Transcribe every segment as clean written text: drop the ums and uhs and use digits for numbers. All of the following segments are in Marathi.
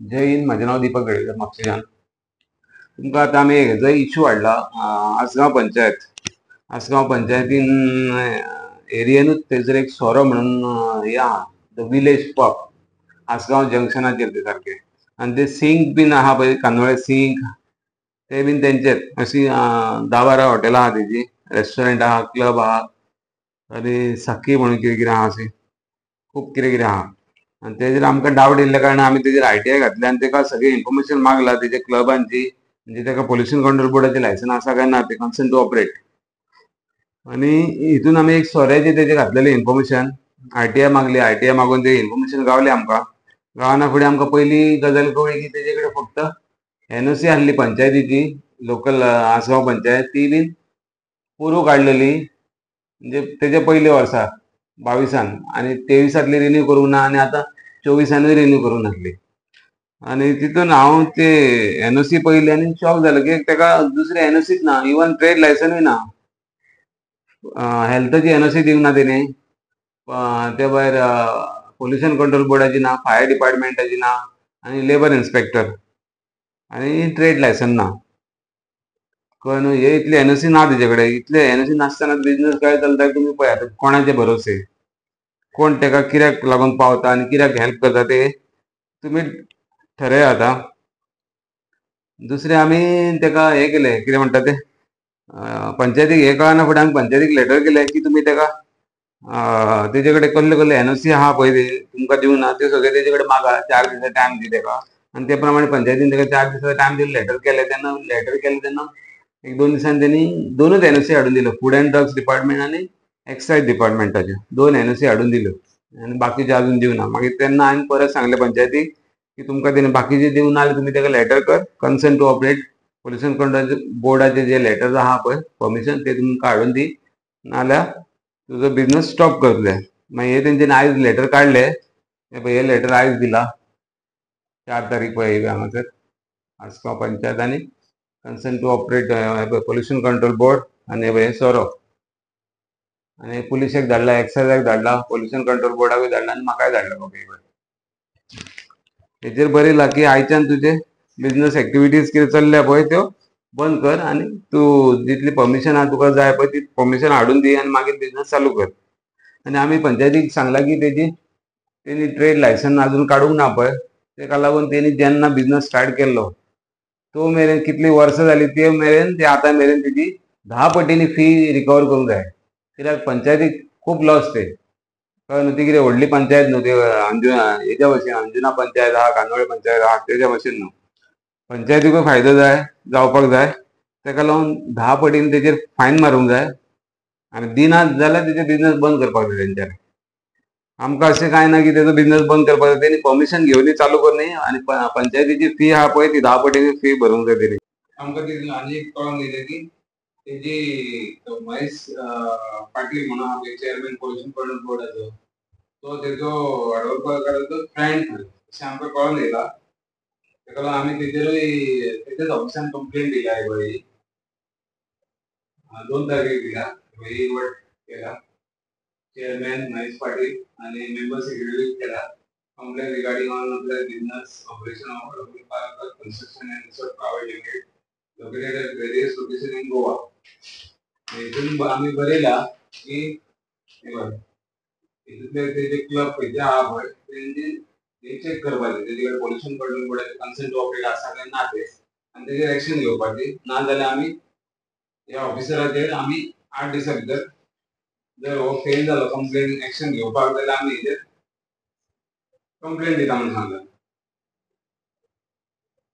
जय हिंद. माझे नाव दीपक गडेकर म्हापशेच्यान. तुमकां आतां आमी हेजो इश्यू हाडला. आसगांव पंचायतीन एरियेनूच थंयसर एक सोरो म्हणून हे आहा, द विलेज पब आसगांव जंक्शनाचेर ते सारके. आनी ते सिंक बीन आहा पळय, कांदोळे सिंक, ते बीन तेंचेच. अशी 10-12 हॉटेलां आहा तेजी, रेस्टॉरंट आहा, क्लब आहा आनी सखी म्हणून कितें कितें आहा अशें खूब कितें कितें आहा. आनी तेजेर आमकां डावट येयल्ल्या कारणान आमी तेजेर ITI घातली आनी तेका सगळी इन्फॉर्मेशन मागला तेजे क्लबांची, म्हणजे तेका पोल्युशन कंट्रोल बोर्डाचें लायसन आसा काय ना, ते कन्सेंट टू ऑपरेट. आनी हितून आमी एक सोऱ्याची तेजे घातलेली इन्फॉर्मेशन, ITI मागली. ITI मागून ते इन्फॉर्मेशन गावली आमकां. गावना फुडें आमकां पयली गजाल कळ्ळी की तेजे कडेन फक्त NOC आसली पंचायतीची, लोकल आसगांव पंचायत, ती बीन पोरू काडलेली, म्हणजे तेजे पयले वर्सा 22 आनी 23 रिन्यू करूंक ना, आनी आतां 24 रिन्यू करूंक नासली. आनी तितून हांव ते NOC पयली आनी शॉक जालो की तेका दुसरे NOCच ना, इवन ट्रेड लायसनूय ना. हेल्थची NOC दिवंक ना तेणी. ते भायर पोल्युशन कंट्रोल बोर्डाची ना, फायर डिपार्टमेंटाची ना, आनी लेबर इन्स्पेक्टर, आनी ट्रेड लायसन ना. कळ्ळें न्हू. हे इतले NOC ना तेजे कडेन. इतले NOC नासतना बिझनस काय चलता तुमी पळयात. कोणाचे भरोसे, कोण तेका कित्याक लागून पावता आनी कित्याक हेल्प करता ते तुमी ठरया आतां. दुसरें आमी तेका हें केलें, कितें म्हणटा ते, पंचायतीक हें कळना फुडें आमी पंचायतीक लेटर केलें की तुमी तेका तेजे कडेन कसले कसले NOC आहा पळय ते तुमकां दिवंक ना, ते सगळे तेजे कडेन मागा. 4 दिसा टायम दी तेका. आनी ते प्रमाणे पंचायतीन तेका 4 दिसा टायम दिवन लेटर केलें तेन्ना एक 2 दिसांनी तेणी 2च NOC हाडून दिल्यो, फूड एंड ड्रग्स डिपार्टमेंट आनी एक्सायज डिपार्टमेंटाच्यो 2 NOC हाडून दिल्यो, आनी बाकीचे अजून दिवना. मागीर तेन्ना हांवें परत सांगलें पंचायतीक की तुमकां तेणी बाकीचे दिवंक ना जाल्यार तुमी तेका लेटर कर, consent to operate pollution control बोर्डाचे जे लेटर्स आहा पळय परमिशन, ते तुमकां हाडून दी, नाल्यार तुजो बिझनस स्टॉप करतले. मागीर हे तेंच्यांनी आयज लेटर काडले. हे लेटर आयज दिला, 4 तारीख पळय हांगासर आसगांव पंचायत आनी consent to operate pollution control board, आनी हे सोरो. आनी पुलिशेक धाडला, एक्सायजाक धाडला, पोल्युशन कंट्रोल बोर्डाकूय धाडला आनी म्हाकाय धाडला कॉपी. हेचेर बरयला की आयच्यान तुजे बिझनस एक्टिविटीज कितें चल्ल्या पळय त्यो बंद कर, आनी तूं जितली परमिशन आहा तुका जाय पळय ती परमिशन हाडून दी, आनी मागीर बिझनस चालू कर. आनी आमी पंचायतीक सांगला की तेणी ट्रेड लायसन अजून काडूंक ना पळय, तेका लागून तेणी जेन्ना बिझनस स्टार्ट केल्लो तो मेरेन कितलीं वर्सां जालीं ते मेरेन, ते आतां मेरेन तेजी 10 पटींनी फी रिकवर करूंक जाय. कित्याक पंचायतीक खूब लॉस ते. कळ्ळें न्हू. ती कितें व्हडली पंचायत न्हू, ती हेच्या भशेन अंजुना पंचायत आहा, कांदोळे पंचायत आहा, तेच्या भशेन न्हू. पंचायतीकूय फायदो जावपाक जाय, तेका लागून 10 पटीन तेजेर फायन मारूंक जाय, आनी दिनात जाल्यार तेजे बिझनस बंद करपाक जाय तेंच्यांनी. आमकां अशें कांय ना की तेजो बिझनस बंद करपाक जाय, तेणी परमिशन घेवनी चालू करनी, आनी पंचायतीची फी आहा पळय ती 10 पटींनी फी भरूंक जाय तेणी. आमकां ती आनी एक कळोन येयलें की तेजी महेश पाटील म्हणून आहा पळय, चेअरमॅन पोल्युशन कंट्रोल बोर्डाचो, तो तेजो वाडवळकराचो फ्रेंड अशें आमकां कळोन येयला. तेका लागून आमी तेजेरूय तेजेच ऑफिसान कंप्लेन दिल्या ही 2 तारखेक दिल्या. वहीवट केला. चेअरमॅन महेश पाटील आणि मेंबर सेक्रेटरी केला. Complain regarding on business operation of construction and resort private limited located at various location in Goa. इथून आम्ही बरयला की इथले ते क्लब खंयचे आहा पळय तेंची चेक करपाचे, तेजे कडेन पोल्युशन कंट्रोल बोर्डाचे कन्सेंट टू ऑपरेट आसा काय ना ते, आनी तेजेर एक्शन घेवपाची. ना जाल्यार आमी ह्या ऑफिसराचेर आमी 8 दिसा भितर जर हो फेल जालो कंप्लेन एक्शन घेवपाक, जाल्यार आमी हेजेर कंप्लेन दिता म्हणून सांगला.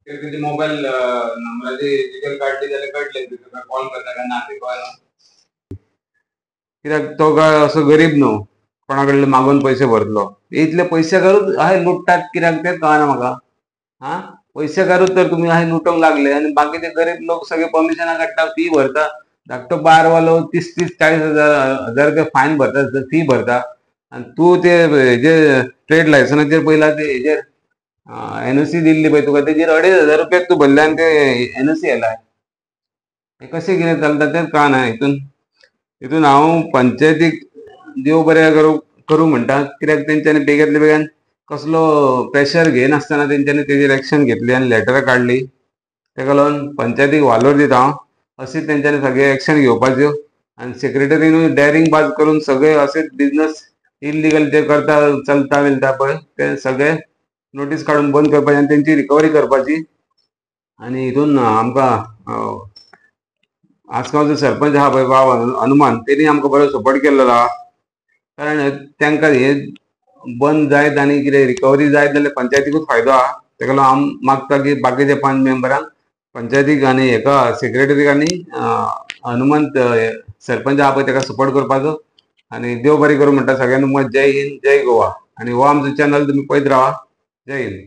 तेजे मोबायल नंबराची डिटेल काडली जाल्यार कळटलें तुका कॉल करता काय ना ते कळना. कित्याक तो काय असो गरीब न्हू, कोणा कडल्यान मागून पयशे भरतलो. इतले पयशे करूच अशे लुटतात कित्याक तेच कळना म्हाका. पयशे करूच तर तुमी अशे लुटोंक लागले, आनी बाकीचे गरीब लोक सगळे परमिशनां काडटा, फी भरता. धाकटो बारवालो 30-40 हजार रुपया फायन भरता, फी भरता, आनी तूं ते हेजे ट्रेड लायसनाचेर पयला ते हेजेर NOC दिल्ली पळय तुका, तेजेर 2,500 रुपया तूं भरले आनी ते NOC येयला. हे कशें कितें चलता तेंच कळना. हितून हांव पंचायतीक देव बरें करूं म्हणटा, कित्याक तेंच्यांनी बेगीतल्या बेगीन कसलो प्रेशर घेनासतना तेंच्यांनी तेजेर एक्शन घेतली आनी लेटरां काडली. तेका लागून पंचायतीक वालोर दिता हांव. अशीच तेंच्यांनी सगळे एक्शन घेवपाच्यो आनी सेक्रेटरीनूय डेरिंग बाज करून सगळे असेच बिझनस इल्लीगल जे करता चलता बिलता पळय ते सगळे नोटीस काडून बंद करपाचे आनी तेंची रिकवरी करपाची. आनी हितून आमकां आसगांवचो सरपंच आहा पळय वाव हनुमान तेणी आमकां बरो सपोर्ट केल्लो आहा. कारण तांकां हे बंद जायत आनी कितें रिकवरी जायत जाल्यार पंचायतीकूच फायदो आहा. तेका लागून हांव मागता की बाकीचे 5 मेंबरांक पंचायतीक आनी हेका सेक्रेटरीक आनी हनुमंत सरपंच आहा पळय तेका सपोर्ट करपाचो. आनी देव बरें करूं म्हणटा सगळ्यांक. जय हिंद जय गोवा. आनी हो आमचो चॅनल तुमी पळयत रावा. जय हिंद.